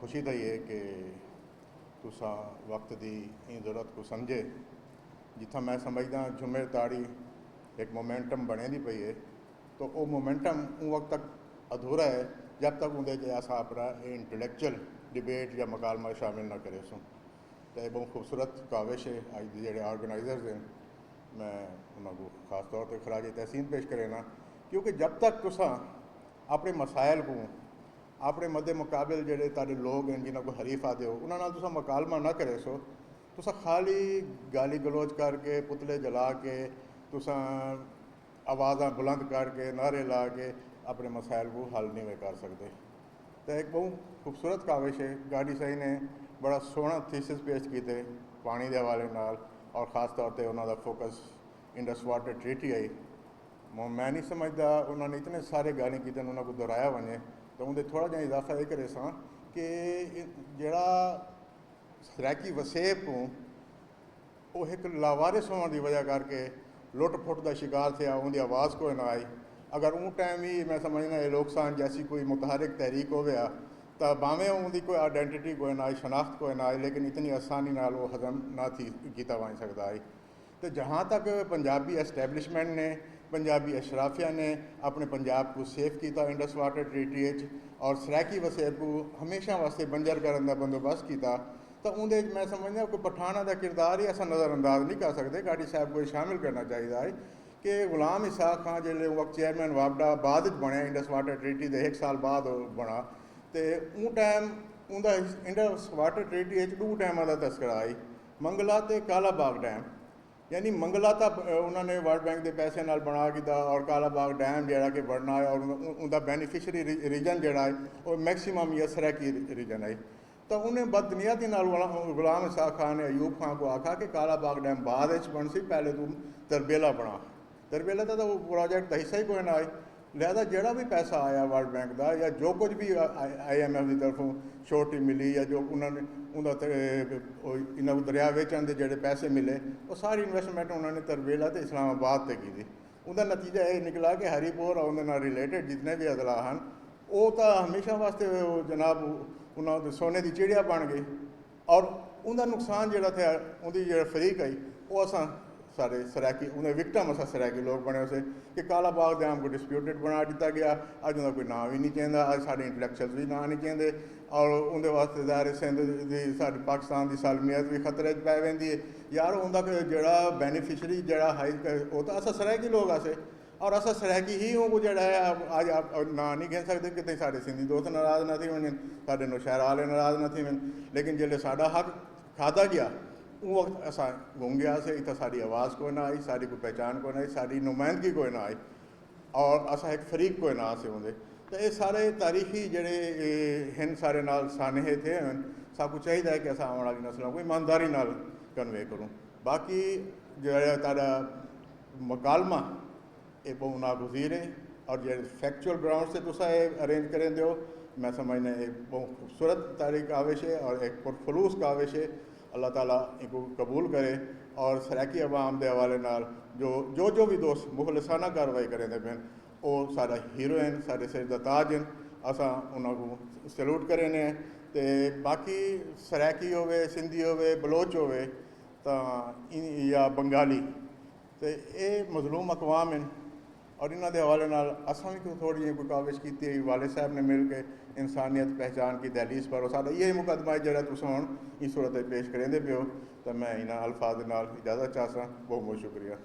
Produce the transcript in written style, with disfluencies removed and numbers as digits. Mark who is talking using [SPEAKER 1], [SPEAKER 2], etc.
[SPEAKER 1] खुशी थी है कि तुसा वक्त की इन ज़रूरत को समझे जिथा मैं समझदा जुम्मेदारी एक मोमेंटम बने दी पई है तो वो मोमेंटम उन वक्त तक अधूरा है जब तक उन्हें अस अपना इंटलैक्चुअल डिबेट या मकालमा शामिल ना करे सूँ। तो यह बहुत खूबसूरत काविश है अज के जोड़े ऑर्गेनाइजर्स हैं मैं उन्होंने खास तौर पर खराज तहसीन पेश करे ना क्योंकि जब तक तुसा अपने मसाइल को अपने मद्दे मुकाबले जोड़े तारे लोग हैं जिन्होंने को हरीफ आते हो उन्होंने मुकालमा ना करे सो तुसा खाली गाली गलोच करके पुतले जला के तुसा आवाज़ा बुलंद करके नारे ला के अपने मसाइल को हल नहीं कर सकते। तो एक बहुत खूबसूरत काविश है गाड़ी सही ने बड़ा सोहना थीसिस पेश किए पानी के हवाले नाल और ख़ास तौर पर उन्होंने फोकस इंडस वाटर ट्रीटी आई मैं नहीं समझता उन्होंने इतने सारे गाने किए उन्होंने को दोहराया वने तो उन्हें थोड़ा जहा इजाफा ये करे सा कि जड़ा सराकी वसेब को वो एक लावारिस होने की वजह करके लुट फुट का शिकार थे उनकी आवाज़ कोई ना आई। अगर उन टाइम ही मैं समझना ये लोग सान जैसी कोई मुतहरिक तहरीक हो गया तो भावें उनकी कोई आइडेंटिटी कोई ना आई शनाख्त कोई ना आई लेकिन इतनी आसानी नाल वो हजम ना थी किया वही सकता आई। तो जहाँ तक पंजाबी एस्टैबलिशमेंट ने पंजाबी अशराफिया ने अपने पंजाब को सेफ किया इंडस वाटर ट्रीटी और सराकी वसेब को हमेशा वास्ते बंजर करने का बंदोबस्त किया तो उन्हें मैं समझना कोई पठाना का किरदार ही अस नज़रअंदाज नहीं कर सकते। गाड़ी साहब को शामिल करना चाहिए है कि गुलाम इसहाक खां जो वक्त चेयरमैन वापडा बाद बनया इंडस वाटर ट्रीटी के 1 साल बाद बना तो उन टाइम उनका इंडस वाटर ट्रीटी 2 डैमों का तस्करा आई मंगला तो काला बाग डैम यानी मंगला तो उन्होंने वर्ल्ड बैंक के पैसे नाल बना किया और काला बाग डैम जोड़ा कि बनना है और उनका बेनीफिशरी रीजन जोड़ा है वो मैक्सीमम या सराकी रीजन है। तो उन्हें बदनीयती गुलाम इसहाक खान ने अयूब खान को आखा कि काला बाग डैम बाद बन सी पहले तू तरबेला बना तरबेला तो वो प्रोजेक्ट का हिस्सा ही कोई ना आई लिहाजा जोड़ा भी पैसा आया वर्ल्ड बैंक का या जो कुछ भी IMF की तरफों छोटी मिली या जो उन्होंने इन्होंने दरिया वेचन के जोड़े पैसे मिले वो सारी इन्वेस्टमेंट उन्होंने तरबेला तो इस्लामाबाद से की थी। उनका नतीजा ये निकला कि हरीपुर और उनके रिलेटेड जितने भी अदला हैं वो तो हमेशा वास्ते जनाब उन्होंने सोने की चिड़िया बन गई और उनका नुकसान जोड़ा थे उनकी जो फरीक आई वो असा सारे सराकी उन्हें विक्टम असा सराकी लोग बने उसे कि काला बाग डैम को डिस्प्यूटेड बना दिता गया अज उनका कोई नाम भी नहीं चाहता अज साढ़े इंटलैक्चुअल भी ना नहीं चाहते और उनके वास्ते ज़ाहिर सिंध की साड़ी पाकिस्तान की सालमियत भी खतरे पै पैंती है यार उनका जोड़ा बेनीफिशरी जोड़ा हाई वो तो असा सराकी लोग असे और असा सराकी ही वो जोड़ा है अज आप ना नहीं कह सकते कि साढ़े सिंधी दोस्त नाराज़ ना थी वजन साढ़े नौशहरा वाले नाराज़ ना थी वन लेकिन जो साडा हक खाधा गया उस वक्त असा गुम गया से इतना साड़ी आवाज़ कोई ना आई साड़ी कोई पहचान कोई ना आई साड़ी नुमाइंदगी कोई ना आई और असा एक फरीक कोई ना से होंगे। तो ये सारे तारीखी जोड़े हैं सारे नाल सानहे थे सबको चाहिए कि अस आने वाली नस्लों को ईमानदारी नाल कन्वे करूँ। बाकी जो तारा मकालमा ये बहुत नागुज़ीर है और जो फैक्चुअल ग्राउंड से तुसा अरेंज करें दो मैं समझना ये बहुत खूबसूरत तारीख काविश है और एक पुरफलूस काविश है। अल्लाह ताला इनको कबूल करे और सराकी अवाम के हवाले नाल जो भी दोस्त मुखलसाना कार्रवाई करें पे वो सारा हीरो हैं सारे सिर का ताज हैं असा उन्होंने सैल्यूट करें ने। तो बाकी सराकी हो सिंधी हो बलोच हो या बंगाली तो ये मजलूम अकवाम हैं और इन्हों के हवाले नाल असां भी थोड़ी जी कोई काविश की वाले साहब ने मिल के इंसानियत पहचान की दहलीज पर सारा यही मुकदमा है जरा तुम हम इस सूरत पेश करेंदे पे हो। तो मैं इन्होंने अल्फाज नाल इजाज़त चाहता बहुत बहुत शुक्रिया।